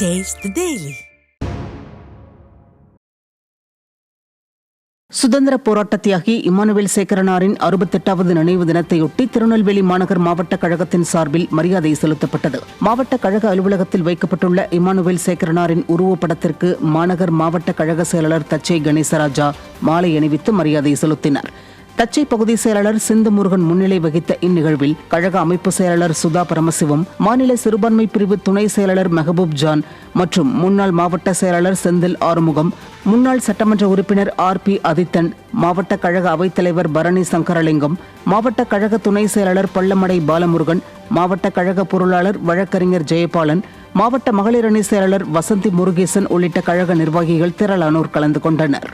Taste the Daily. சுதந்திர போராட்ட தியாகி இம்மானுவேல் சேகரனாரின் 68வது நினைவு தினத்தையொட்டி திருநெல்வேலி மாநகர் மாவட்ட கழகத்தின் சார்பில் மரியாதை செலுத்தப்பட்டது. மாவட்ட கழக அலுவலகத்தில் வைக்கப்பட்டுள்ள இம்மானுவேல் சேகரனாரின் உருவப்படத்திற்கு மாநகர் மாவட்ட கழக செயலாளர் தச்சை கணேசராஜா மாலை அணிவித்து மரியாதை செலுத்தினார். தச்சை பகுதி செயலாளர் சிந்து முருகன் முன்னிலை வகித்த இந்நிகழ்வில் கழக அமைப்பு செயலாளர் சுதா பரமசிவம், மாநில சிறுபான்மை பிரிவு துணை செயலாளர் மெஹபூப் ஜான் மற்றும் முன்னாள் மாவட்ட செயலாளர் செந்தில் ஆறுமுகம், முன்னாள் சட்டமன்ற உறுப்பினர் RP அதித்தன், மாவட்ட கழக அவைத்தலைவர் பரணி சங்கரலிங்கம், மாவட்ட கழக துணை செயலாளர் பள்ளமடை பாலமுருகன், மாவட்ட கழக பொருளாளர் வழக்கறிஞர் ஜெயபாலன், மாவட்ட மகளிர் அணி செயலாளர் வசந்தி முருகேசன் உள்ளிட்ட கழக நிர்வாகிகள் திரளானோர் கலந்து கொண்டனர்.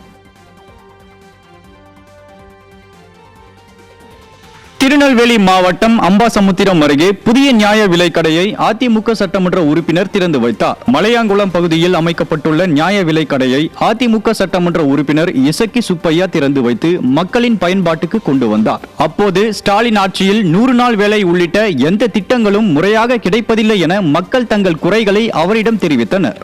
திருநெல்வேலி மாவட்டம் அம்பாசமுத்திரம் அருகே புதிய நியாய விலைக்கடையை அதிமுக சட்டமன்ற உறுப்பினர் திறந்து வைத்தார். மலையாங்குளம் பகுதியில் அமைக்கப்பட்டுள்ள நியாய விலைக்கடையை அதிமுக சட்டமன்ற உறுப்பினர் இசக்கி சுப்பையா திறந்து வைத்து மக்களின் பயன்பாட்டுக்கு கொண்டு வந்தார். அப்போது ஸ்டாலின் ஆட்சியில் 100 நாள் வேலை உள்ளிட்ட எந்த திட்டங்களும் முறையாக கிடைப்பதில்லை என மக்கள் தங்கள் குறைகளை அவரிடம் தெரிவித்தனர்.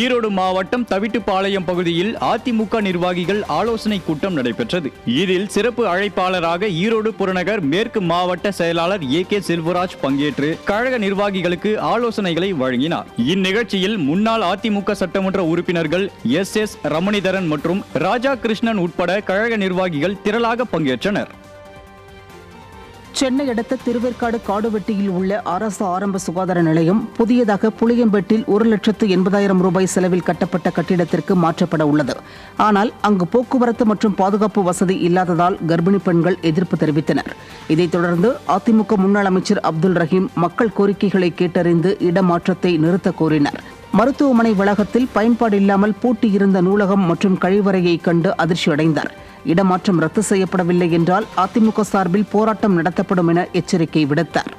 ஈரோடு மாவட்டம் தவிட்டுப்பாளையம் பகுதியில் அதிமுக நிர்வாகிகள் ஆலோசனை கூட்டம் நடைபெற்றது. இதில் சிறப்பு அழைப்பாளராக ஈரோடு புறநகர் மேற்கு மாவட்ட செயலாளர் AK செல்வராஜ் பங்கேற்று கழக நிர்வாகிகளுக்கு ஆலோசனைகளை வழங்கினார். இந்நிகழ்ச்சியில் முன்னாள் அதிமுக சட்டமன்ற உறுப்பினர்கள் SS ரமணிதரன் மற்றும் ராஜா கிருஷ்ணன் உட்பட கழக நிர்வாகிகள் திரளாக பங்கேற்றனர். சென்னை அடுத்த திருவேற்காடு காடுவெட்டியில் உள்ள அரசு ஆரம்ப சுகாதார நிலையம் புதியதாக புளியம்பேட்டில் 1,80,000 ரூபாய் செலவில் கட்டப்பட்ட கட்டிடத்திற்கு மாற்றப்பட உள்ளது. ஆனால் அங்கு போக்குவரத்து மற்றும் பாதுகாப்பு வசதி இல்லாததால் கர்ப்பிணி பெண்கள் எதிர்ப்பு தெரிவித்தனர். இதைத் தொடர்ந்து அதிமுக முன்னாள் அமைச்சர் அப்துல் ரஹீம் மக்கள் கோரிக்கைகளை கேட்டறிந்து இடமாற்றத்தை நிறுத்த கோரினார். மருத்துவமனை வளாகத்தில் பயன்பாடு இல்லாமல் பூட்டியிருந்த நூலகம் மற்றும் கழிவறையை கண்டு அதிர்ச்சியடைந்தார். இடமாற்றம் ரத்து செய்யப்படவில்லை என்றால் அதிமுக சார்பில் போராட்டம் நடத்தப்படும் என எச்சரிக்கை விடுத்தார்.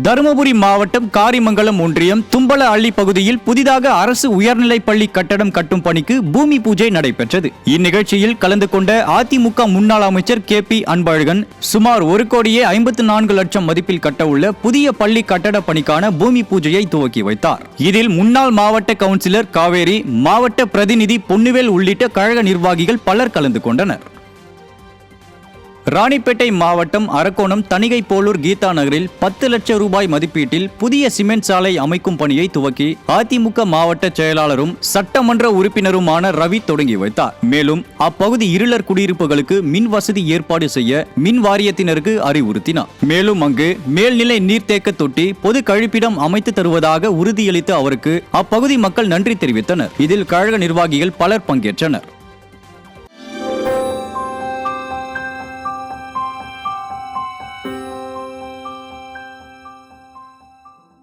தருமபுரி மாவட்டம் காரிமங்கலம் ஒன்றியம் தும்பல அள்ளி பகுதியில் புதிதாக அரசு உயர்நிலைப் பள்ளி கட்டடம் கட்டும் பணிக்கு பூமி பூஜை நடைபெற்றது. இந்நிகழ்ச்சியில் கலந்து கொண்ட அதிமுக முன்னாள் அமைச்சர் KP அன்பழகன் சுமார் 1,54 லட்சம் மதிப்பில் கட்டவுள்ள புதிய பள்ளி கட்டட பணிக்கான பூமி பூஜையை துவக்கி வைத்தார். இதில் முன்னாள் மாவட்ட கவுன்சிலர் காவேரி, மாவட்ட பிரதிநிதி பொன்னுவேல் உள்ளிட்ட கழக நிர்வாகிகள் பலர் கலந்து கொண்டனர். ராணிப்பேட்டை மாவட்டம் அரக்கோணம் தணிகை போலூர் கீதா நகரில் 10 லட்சம் ரூபாய் மதிப்பீட்டில் புதிய சிமெண்ட் சாலை அமைக்கும் பணியை துவக்கி அதிமுக மாவட்ட செயலாளரும் சட்டமன்ற உறுப்பினருமான ரவி தொடங்கி வைத்தார். மேலும் அப்பகுதி இருளர் குடியிருப்புகளுக்கு மின் வசதி ஏற்பாடு செய்ய மின் வாரியத்தினருக்கு அறிவுறுத்தினார். மேலும் அங்கு மேல்நிலை நீர்த்தேக்க தொட்டி, பொது கழிப்பிடம் அமைத்து தருவதாக உறுதியளித்த அவருக்கு அப்பகுதி மக்கள் நன்றி தெரிவித்தனர். இதில் கழக நிர்வாகிகள் பலர் பங்கேற்றனர்.